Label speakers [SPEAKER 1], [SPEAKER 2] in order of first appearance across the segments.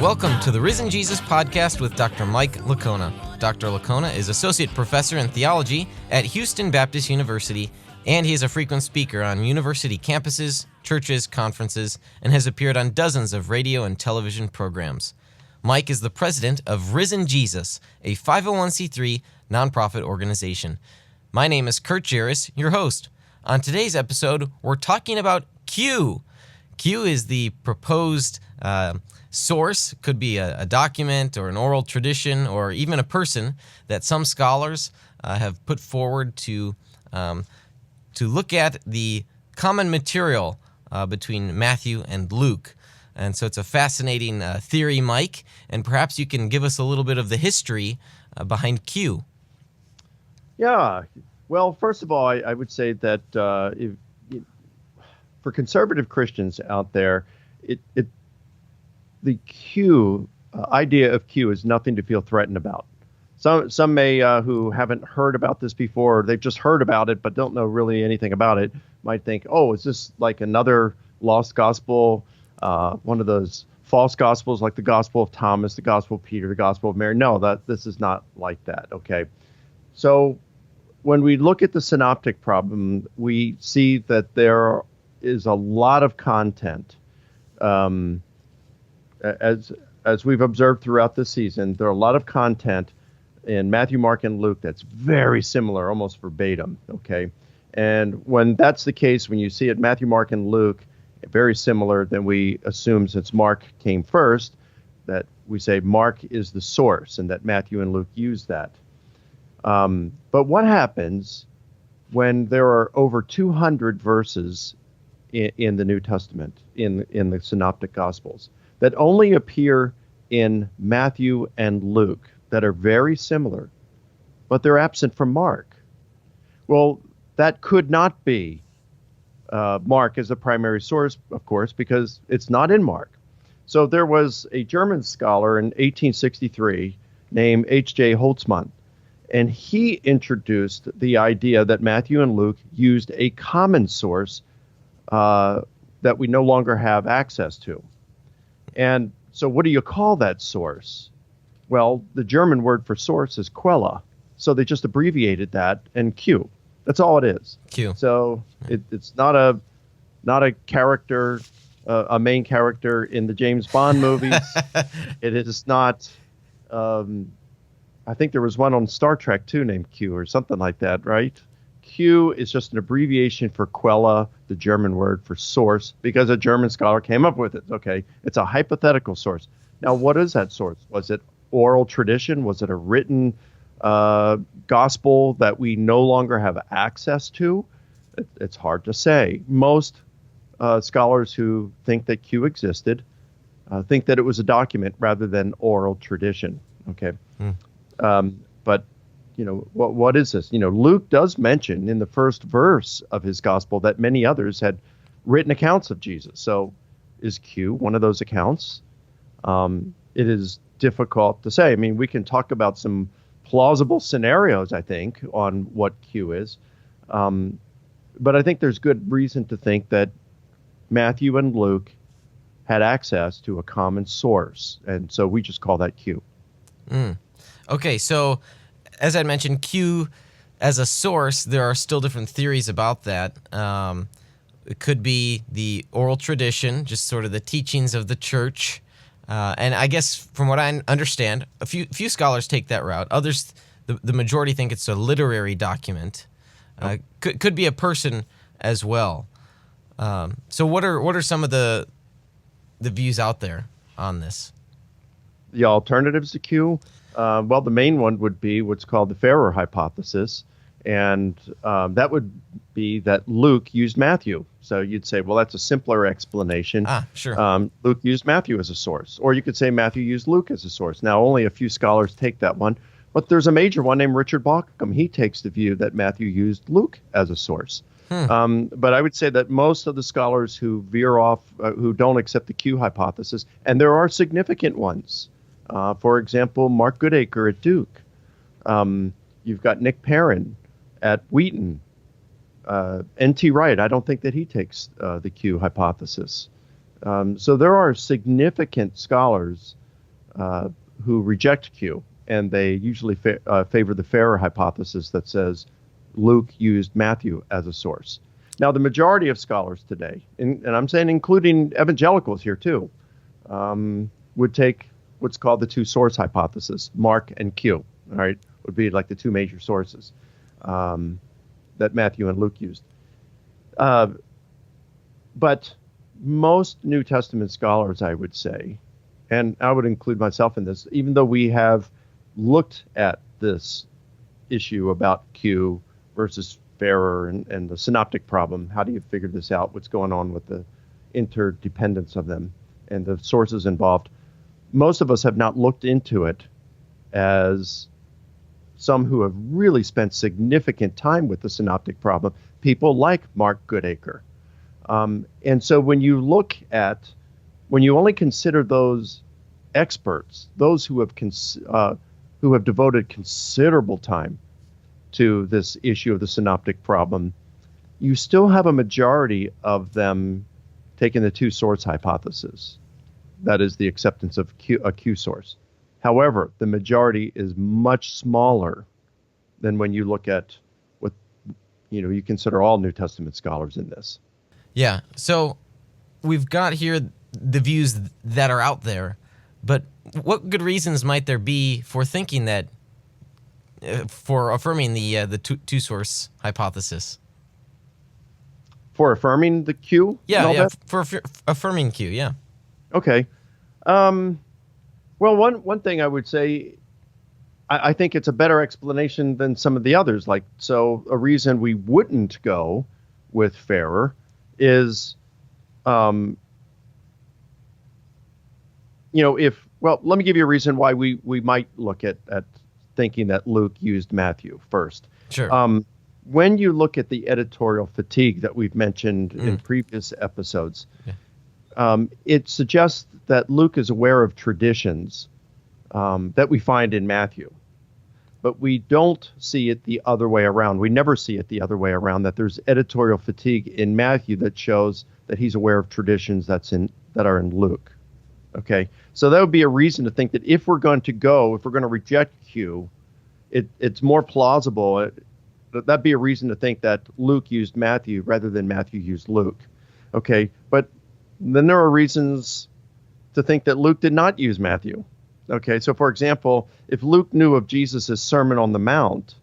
[SPEAKER 1] Welcome to the Risen Jesus podcast with Dr. Mike Licona. Dr. Licona is Associate Professor in Theology at Houston Baptist University, and he is a frequent speaker on university campuses, churches, conferences, and has appeared on dozens of radio and television programs. Mike is the president of Risen Jesus, a 501c3 nonprofit organization. My name is Kurt Jarris, your host. On today's episode, we're talking about Q. Q is the proposed source, could be a document or an oral tradition or even a person that some scholars have put forward to look at the common material between Matthew and Luke. And so it's a fascinating theory, Mike, and perhaps you can give us a little bit of the history behind Q.
[SPEAKER 2] Yeah. Well, first of all, I would say that for conservative Christians out there, the Q idea of Q is nothing to feel threatened about. Some may who haven't heard about this before, or they've just heard about it but don't know really anything about it, might think, oh, is this like another lost gospel, one of those false gospels like the Gospel of Thomas, the Gospel of Peter, the Gospel of Mary? No, this is not like that. Okay, so when we look at the synoptic problem, we see that there is a lot of content. As we've observed throughout the season, there are a lot of content in Matthew, Mark, and Luke that's very similar, almost verbatim, okay? And when that's the case, when you see it, Matthew, Mark, and Luke, very similar, then we assume since Mark came first, that we say Mark is the source and that Matthew and Luke use that. But what happens when there are over 200 verses in the New Testament, in the Synoptic Gospels, that only appear in Matthew and Luke, that are very similar, but they're absent from Mark? Well, that could not be Mark as a primary source, of course, because it's not in Mark. So there was a German scholar in 1863 named H.J. Holtzmann, and he introduced the idea that Matthew and Luke used a common source that we no longer have access to. And so what do you call that source? Well, the German word for source is Quelle. So they just abbreviated that and Q. That's all it is.
[SPEAKER 1] Q.
[SPEAKER 2] So it's not a character, a main character in the James Bond movies. It is not. I think there was one on Star Trek too named Q or something like that, right? Q is just an abbreviation for Quelle, the German word for source, because a German scholar came up with it. Okay, it's a hypothetical source. Now, what is that source? Was it oral tradition? Was it a written gospel that we no longer have access to? It's hard to say. Most scholars who think that Q existed think that it was a document rather than oral tradition. Okay, but what is this? Luke does mention in the first verse of his gospel that many others had written accounts of Jesus. So is Q one of those accounts? It is difficult to say. I mean, we can talk about some plausible scenarios, I think, on what Q is. But I think there's good reason to think that Matthew and Luke had access to a common source. And so we just call that Q.
[SPEAKER 1] Okay, so as I mentioned, Q as a source, there are still different theories about that. It could be the oral tradition, just sort of the teachings of the church. And I guess from what I understand, a few scholars take that route. Others, the majority think it's a literary document. Could be a person as well. So what are some of the views out there on this?
[SPEAKER 2] The alternatives to Q? Well, the main one would be what's called the Farrer hypothesis, and that would be that Luke used Matthew. So you'd say, well, that's a simpler explanation.
[SPEAKER 1] Sure.
[SPEAKER 2] Luke used Matthew as a source, or you could say Matthew used Luke as a source. Now, only a few scholars take that one, but there's a major one named Richard Bauckham. He takes the view that Matthew used Luke as a source. But I would say that most of the scholars who veer off, who don't accept the Q hypothesis, and there are significant ones. For example, Mark Goodacre at Duke. You've got Nick Perrin at Wheaton. N.T. Wright, I don't think that he takes the Q hypothesis. So there are significant scholars who reject Q, and they usually favor the Farrer hypothesis that says Luke used Matthew as a source. Now, the majority of scholars today, and I'm saying including evangelicals here too, would take what's called the two source hypothesis, Mark and Q. All right, would be like the two major sources that Matthew and Luke used. But most New Testament scholars, I would say, and I would include myself in this, even though we have looked at this issue about Q versus Farrer and the synoptic problem, how do you figure this out? What's going on with the interdependence of them and the sources involved? Most of us have not looked into it as some who have really spent significant time with the synoptic problem, people like Mark Goodacre. And so when you only consider those experts, those who have devoted considerable time to this issue of the synoptic problem, you still have a majority of them taking the two source hypothesis. That is the acceptance of a Q source. However, the majority is much smaller than when you look at what you consider all New Testament scholars in this.
[SPEAKER 1] Yeah. So we've got here the views that are out there, but what good reasons might there be for thinking that, for affirming the two source hypothesis?
[SPEAKER 2] For affirming the Q?
[SPEAKER 1] Yeah. For affirming Q. Yeah.
[SPEAKER 2] Okay. Well, one thing I would say, I think it's a better explanation than some of the others. So a reason we wouldn't go with Farrer is, let me give you a reason why we might look at thinking that Luke used Matthew first.
[SPEAKER 1] Sure.
[SPEAKER 2] When you look at the editorial fatigue that we've mentioned in previous episodes, it suggests that Luke is aware of traditions that we find in Matthew. But we don't see it the other way around. We never see it the other way around, that there's editorial fatigue in Matthew that shows that he's aware of traditions that are in Luke. Okay, so that would be a reason to think that if we're going to reject Q, it's more plausible. That'd be a reason to think that Luke used Matthew rather than Matthew used Luke. Okay, but then there are reasons to think that Luke did not use Matthew. Okay, so for example, if Luke knew of Jesus' Sermon on the Mount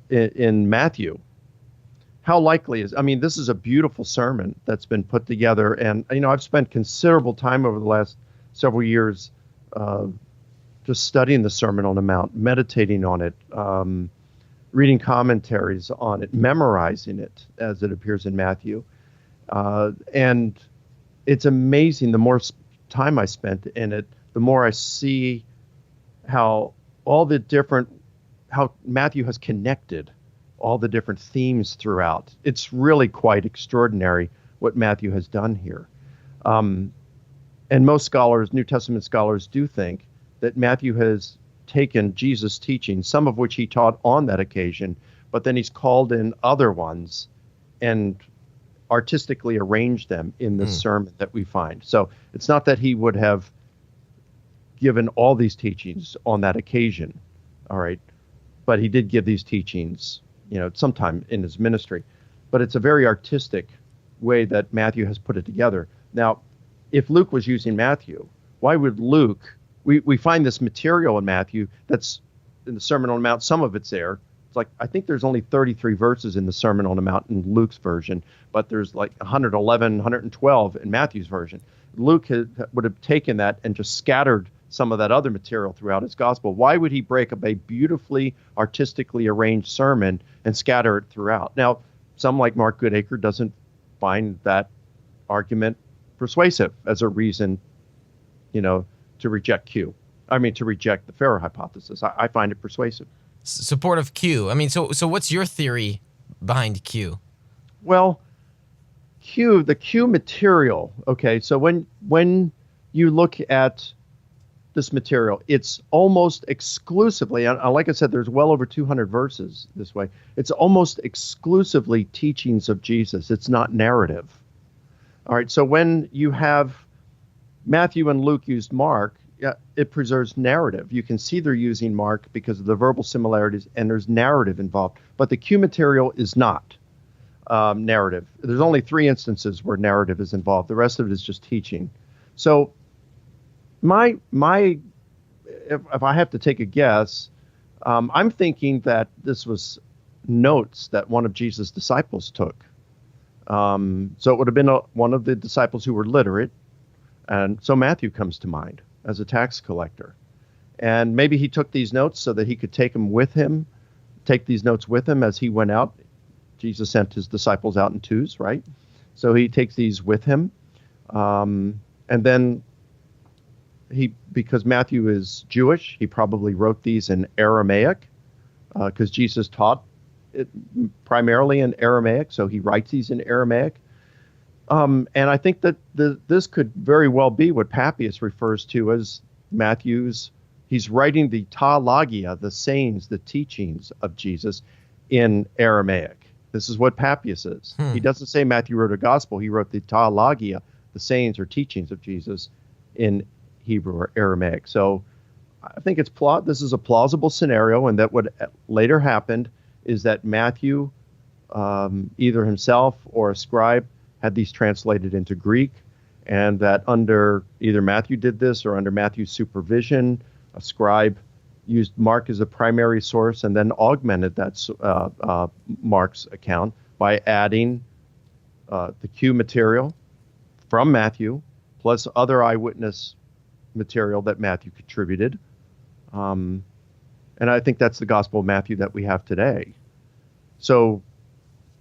[SPEAKER 2] in Matthew, how likely this is a beautiful sermon that's been put together. And, I've spent considerable time over the last several years just studying the Sermon on the Mount, meditating on it, reading commentaries on it, memorizing it as it appears in Matthew. And it's amazing. The more time I spent in it, the more I see how Matthew has connected all the different themes throughout. It's really quite extraordinary what Matthew has done here. And most scholars, New Testament scholars, do think that Matthew has taken Jesus' teaching, some of which he taught on that occasion, but then he's called in other ones and artistically arranged them in the sermon that we find. So it's not that he would have given all these teachings on that occasion, all right, but he did give these teachings, sometime in his ministry. But it's a very artistic way that Matthew has put it together. Now, if Luke was using Matthew, why would Luke? We find this material in Matthew that's in the Sermon on the Mount. Some of it's there. It's I think there's only 33 verses in the Sermon on the Mount in Luke's version, but there's 111, 112 in Matthew's version. Luke would have taken that and just scattered some of that other material throughout his gospel. Why would he break up a beautifully artistically arranged sermon and scatter it throughout? Now, some like Mark Goodacre doesn't find that argument persuasive as a reason, to reject to reject the Farrer hypothesis. I find it persuasive.
[SPEAKER 1] Support of Q. So what's your theory behind Q?
[SPEAKER 2] Well, the Q material. Okay, so when you look at this material, it's almost exclusively, and like I said, there's well over 200 verses this way. It's almost exclusively teachings of Jesus. It's not narrative. All right, so when you have Matthew and Luke used Mark, Yeah, it preserves narrative. You can see they're using Mark because of the verbal similarities, and there's narrative involved. But the Q material is not narrative. There's only 3 instances where narrative is involved. The rest of it is just teaching. So, if I have to take a guess, I'm thinking that this was notes that one of Jesus' disciples took. So it would have been one of the disciples who were literate, and so Matthew comes to mind as a tax collector. And maybe he took these notes so that he could take these notes with him as he went out. Jesus sent his disciples out in twos, right? So he takes these with him. And then because Matthew is Jewish, he probably wrote these in Aramaic because Jesus taught it primarily in Aramaic. So he writes these in Aramaic. And I think that this could very well be what Papias refers to as he's writing the ta logia, the sayings, the teachings of Jesus in Aramaic. This is what Papias is. He doesn't say Matthew wrote a gospel. He wrote the ta logia, the sayings or teachings of Jesus in Hebrew or Aramaic. So I think this is a plausible scenario, and that what later happened is that Matthew, either himself or a scribe, had these translated into Greek, and that under either Matthew did this or under Matthew's supervision, a scribe used Mark as a primary source and then augmented that Mark's account by adding the Q material from Matthew plus other eyewitness material that Matthew contributed. And I think that's the Gospel of Matthew that we have today. So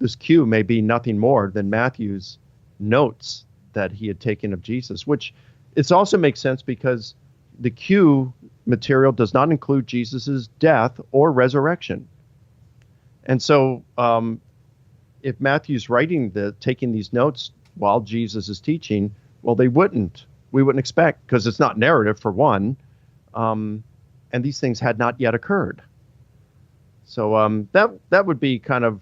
[SPEAKER 2] this Q may be nothing more than Matthew's notes that he had taken of Jesus, which it also makes sense because the Q material does not include Jesus's death or resurrection. And so if Matthew's taking these notes while Jesus is teaching, well, we wouldn't expect, because it's not narrative for one, and these things had not yet occurred. So that would be kind of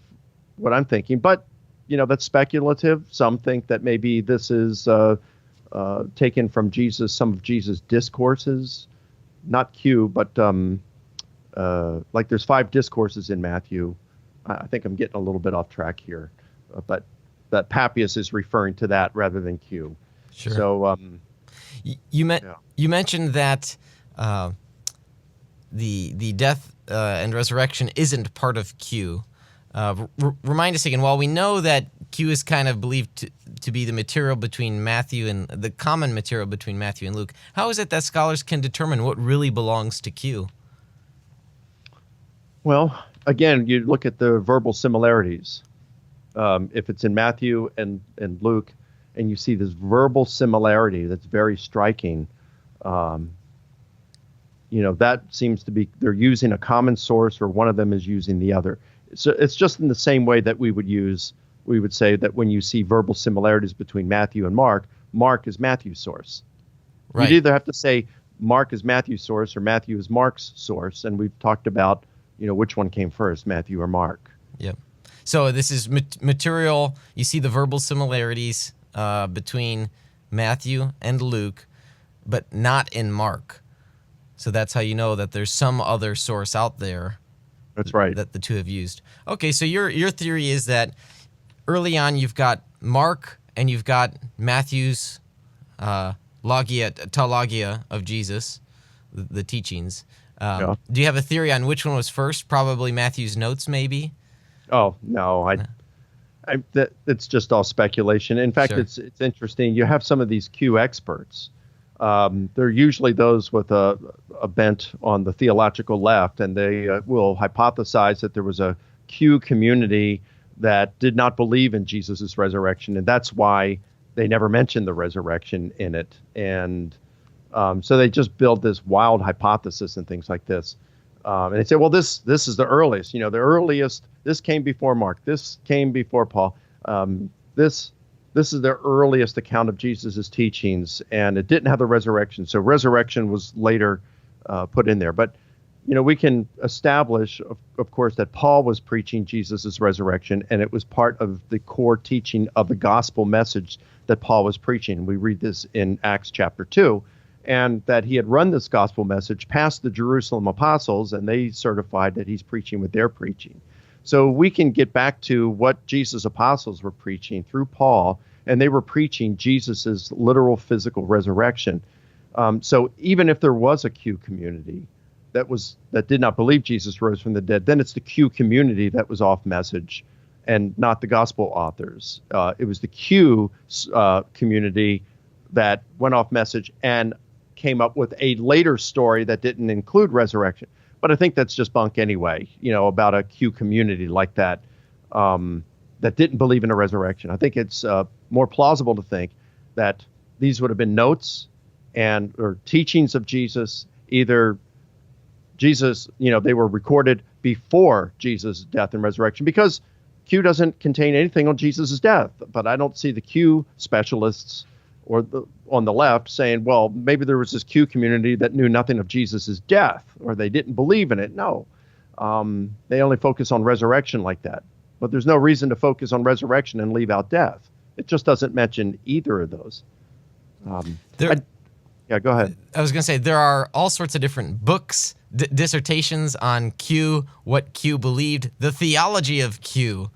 [SPEAKER 2] what I'm thinking, but that's speculative. Some think that maybe this is taken from some of Jesus' discourses, not Q, but like there's 5 discourses in Matthew. I think I'm getting a little bit off track here, but that Papias is referring to that rather than Q.
[SPEAKER 1] Sure.
[SPEAKER 2] So
[SPEAKER 1] you mentioned that the death and resurrection isn't part of Q. Remind us again, while we know that Q is kind of believed to be the material between Matthew and the common material between Matthew and Luke, how is it that scholars can determine what really belongs to Q?
[SPEAKER 2] Well, again, you look at the verbal similarities. If it's in Matthew and Luke, and you see this verbal similarity that's very striking, that seems to be they're using a common source, or one of them is using the other. So it's just in the same way that we would say that when you see verbal similarities between Matthew and Mark is Matthew's source. Right. You'd either have to say Mark is Matthew's source or Matthew is Mark's source, and we've talked about which one came first, Matthew or Mark.
[SPEAKER 1] Yep. So this is material. You see the verbal similarities between Matthew and Luke, but not in Mark. So that's how you know that there's some other source out there.
[SPEAKER 2] That's right.
[SPEAKER 1] That the two have used. Okay, so your theory is that early on you've got Mark and you've got Matthew's logia of Jesus, the teachings. Do you have a theory on which one was first? Probably Matthew's notes, maybe?
[SPEAKER 2] Oh, no. It's just all speculation. In fact, It's interesting. You have some of these Q experts. They're usually those with a bent on the theological left, and they will hypothesize that there was a Q community that did not believe in Jesus' resurrection, and that's why they never mentioned the resurrection in it. And so they just build this wild hypothesis and things like this. And they say, well, this is the earliest. The earliest, this came before Mark. This came before Paul. This is the earliest account of Jesus' teachings, and it didn't have the resurrection. So resurrection was later put in there. But, we can establish, of course, that Paul was preaching Jesus' resurrection, and it was part of the core teaching of the gospel message that Paul was preaching. We read this in Acts chapter 2. and that he had run this gospel message past the Jerusalem apostles, and they certified that he's preaching what they're preaching. So we can get back to what Jesus' apostles were preaching through Paul, and they were preaching Jesus's literal physical resurrection. So even if there was a Q community that did not believe Jesus rose from the dead, then it's the Q community that was off message, and not the gospel authors. It was the Q community that went off message and came up with a later story that didn't include resurrection. But I think that's just bunk anyway, about a Q community like that that didn't believe in a resurrection. I think it's more plausible to think that these would have been notes or teachings of Jesus, either Jesus, they were recorded before Jesus' death and resurrection, because Q doesn't contain anything on Jesus' death. But I don't see the Q specialists on the left saying, well, maybe there was this Q community that knew nothing of Jesus' death, or they didn't believe in it. No, they only focus on resurrection like that. But there's no reason to focus on resurrection and leave out death. It just doesn't mention either of those. Yeah, go ahead.
[SPEAKER 1] I was going to say, there are all sorts of different books, dissertations on Q, what Q believed, the theology of Q.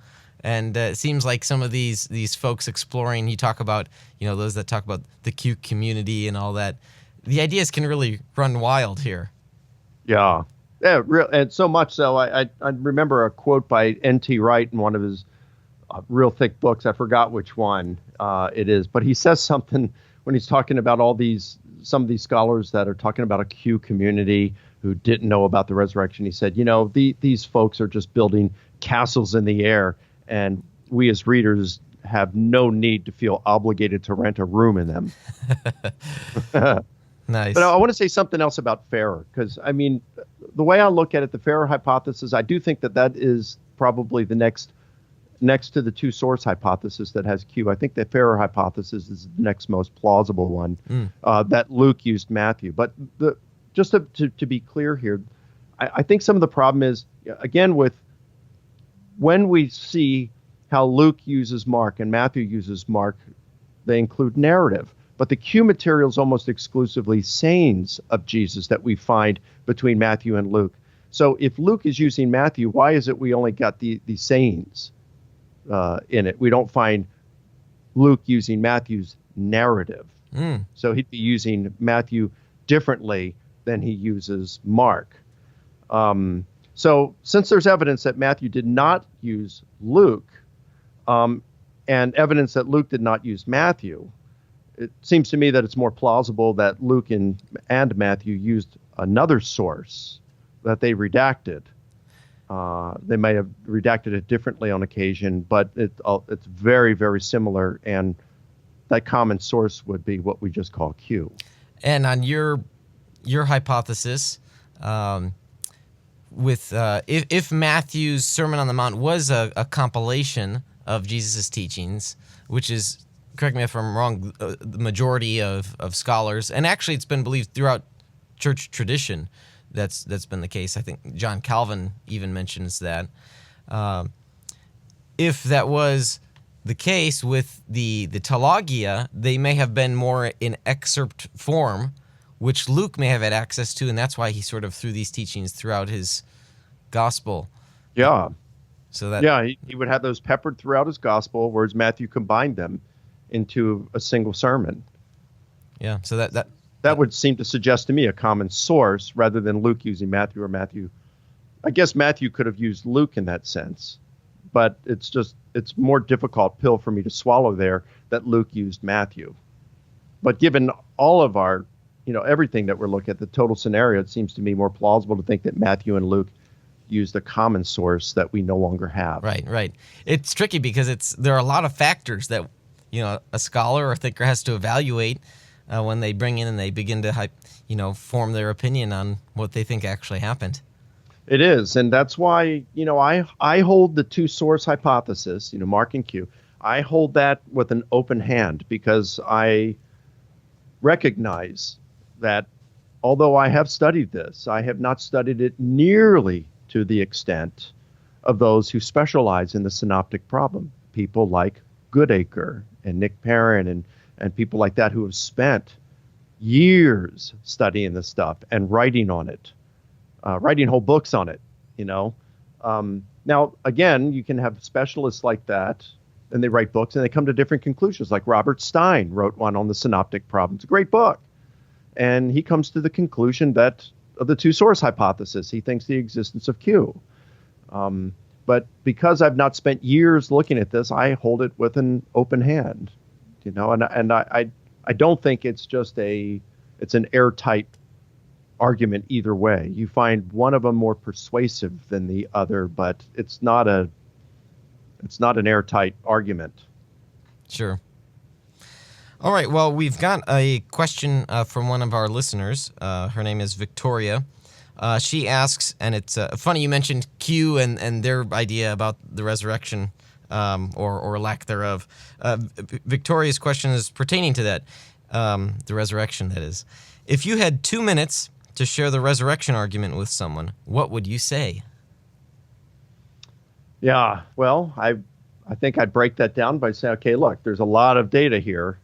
[SPEAKER 1] And it seems like some of these folks exploring, you talk about, those that talk about the Q community and all that, the ideas can really run wild here.
[SPEAKER 2] Yeah. Yeah, and so much so, I remember a quote by N.T. Wright in one of his real thick books. I forgot which one it is, but he says something when he's talking about some of these scholars that are talking about a Q community who didn't know about the resurrection. He said, these folks are just building castles in the air, and we as readers have no need to feel obligated to rent a room in them.
[SPEAKER 1] Nice.
[SPEAKER 2] But I want to say something else about Farrer, because, the way I look at it, the Farrer hypothesis, I do think that is probably the next to the two source hypothesis that has Q. I think the Farrer hypothesis is the next most plausible one, that Luke used Matthew. But just to be clear here, I think some of the problem is, again, when we see how Luke uses Mark and Matthew uses Mark, they include narrative. But the Q material is almost exclusively sayings of Jesus that we find between Matthew and Luke. So if Luke is using Matthew, why is it we only got the sayings in it? We don't find Luke using Matthew's narrative. So he'd be using Matthew differently than he uses Mark. So since there's evidence that Matthew did not use Luke, and evidence that Luke did not use Matthew, it seems to me that it's more plausible that Luke and Matthew used another source that they redacted. They may have redacted it differently on occasion, but it's very, very similar, and that common source would be what we just call Q.
[SPEAKER 1] And on your hypothesis, if Matthew's Sermon on the Mount was a compilation of Jesus' teachings, which is, correct me if I'm wrong, the majority of scholars, and actually it's been believed throughout church tradition that's been the case. I think John Calvin even mentions that. If that was the case with the Teologia, they may have been more in excerpt form, which Luke may have had access to, and that's why he sort of threw these teachings throughout his gospel.
[SPEAKER 2] Yeah.
[SPEAKER 1] So that
[SPEAKER 2] he would have those peppered throughout his gospel, whereas Matthew combined them into a single sermon.
[SPEAKER 1] Yeah. So
[SPEAKER 2] that would seem to suggest to me a common source rather than Luke using Matthew or Matthew. I guess Matthew could have used Luke in that sense, but it's more difficult pill for me to swallow there that Luke used Matthew. But given all of our, everything that we're looking at, the total scenario, it seems to me more plausible to think that Matthew and Luke used a common source that we no longer have.
[SPEAKER 1] Right. It's tricky because there are a lot of factors that, a scholar or thinker has to evaluate when they bring in and they begin to, form their opinion on what they think actually happened.
[SPEAKER 2] It is, and that's why, I hold the two source hypothesis, Mark and Q. I hold that with an open hand because I recognize that although I have studied this, I have not studied it nearly to the extent of those who specialize in the synoptic problem. People like Goodacre and Nick Perrin and people like that who have spent years studying this stuff and writing on it, writing whole books on it, Now, again, you can have specialists like that, and they write books, and they come to different conclusions. Like Robert Stein wrote one on the synoptic problem. It's a great book. And he comes to the conclusion that of the two-source hypothesis, he thinks the existence of Q. But because I've not spent years looking at this, I hold it with an open hand, and I don't think it's an airtight argument either way. You find one of them more persuasive than the other, but it's not an airtight argument.
[SPEAKER 1] Sure. All right. Well, we've got a question from one of our listeners. Her name is Victoria. She asks, and it's funny you mentioned Q and their idea about the resurrection or lack thereof. Victoria's question is pertaining to that, the resurrection, that is. If you had 2 minutes to share the resurrection argument with someone, what would you say?
[SPEAKER 2] Yeah, well, I think I'd break that down by saying, okay, look, there's a lot of data here,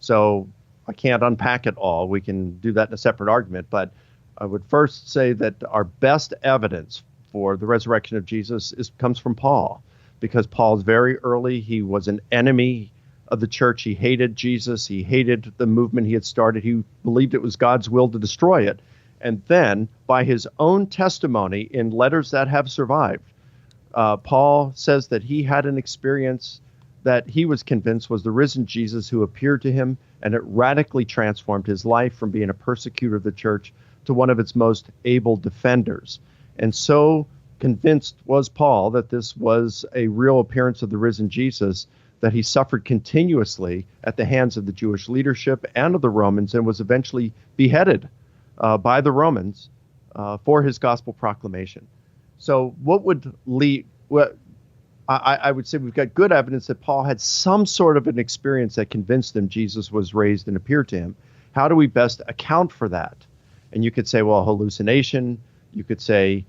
[SPEAKER 2] so I can't unpack it all. We can do that in a separate argument, but I would first say that our best evidence for the resurrection of Jesus comes from Paul, because Paul's very early. He was an enemy of the church. He hated Jesus. He hated the movement he had started. He believed it was God's will to destroy it. And then, by his own testimony in letters that have survived, Paul says that he had an experience that he was convinced was the risen Jesus who appeared to him, and it radically transformed his life from being a persecutor of the church to one of its most able defenders. And so convinced was Paul that this was a real appearance of the risen Jesus, that he suffered continuously at the hands of the Jewish leadership and of the Romans, and was eventually beheaded by the Romans for his gospel proclamation. So what would lead? I would say we've got good evidence that Paul had some sort of an experience that convinced him Jesus was raised and appeared to him. How do we best account for that? And you could say, well, hallucination. You could say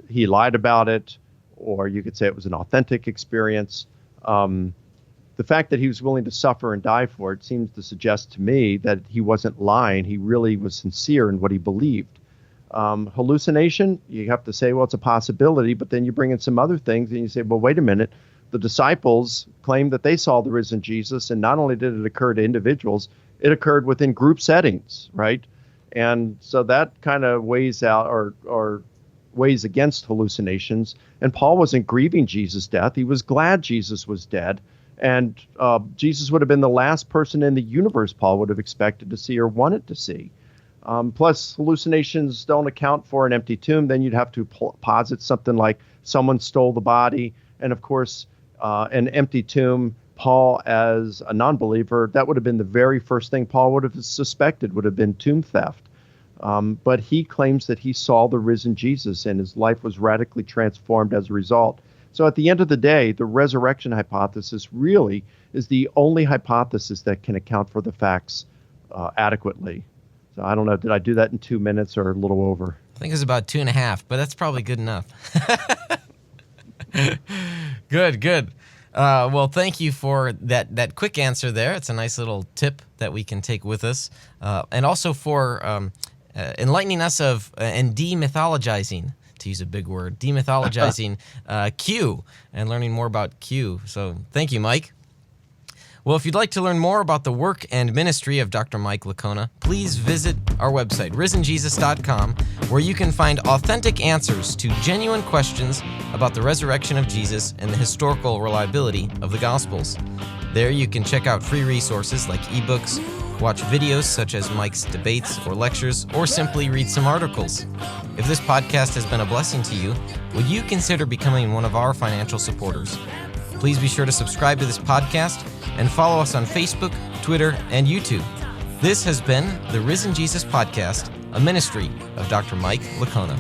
[SPEAKER 2] he lied about it, or you could say it was an authentic experience. The fact that he was willing to suffer and die for it seems to suggest to me that he wasn't lying. He really was sincere in what he believed. Hallucination, you have to say, well, it's a possibility, but then you bring in some other things and you say, well, wait a minute. The disciples claimed that they saw the risen Jesus, and not only did it occur to individuals, it occurred within group settings, right? And so that kind of weighs out or weighs against hallucinations. And Paul wasn't grieving Jesus' death. He was glad Jesus was dead. And Jesus would have been the last person in the universe Paul would have expected to see or wanted to see. Plus, hallucinations don't account for an empty tomb. Then you'd have to posit something like someone stole the body. And of course, an empty tomb, Paul, as a non-believer, that would have been the very first thing Paul would have suspected, would have been tomb theft. But he claims that he saw the risen Jesus, and his life was radically transformed as a result. So at the end of the day, the resurrection hypothesis really is the only hypothesis that can account for the facts adequately. So I don't know, did I do that in 2 minutes or a little over?
[SPEAKER 1] I think it's about 2.5, but that's probably good enough. Good. Well, thank you for that quick answer there. It's a nice little tip that we can take with us. And also for enlightening us of and demythologizing, to use a big word, demythologizing Q and learning more about Q. So thank you, Mike. Well, if you'd like to learn more about the work and ministry of Dr. Mike Licona, please visit our website, risenjesus.com, where you can find authentic answers to genuine questions about the resurrection of Jesus and the historical reliability of the Gospels. There you can check out free resources like ebooks, watch videos such as Mike's debates or lectures, or simply read some articles. If this podcast has been a blessing to you, would you consider becoming one of our financial supporters? Please be sure to subscribe to this podcast and follow us on Facebook, Twitter, and YouTube. This has been the Risen Jesus Podcast, a ministry of Dr. Mike Licona.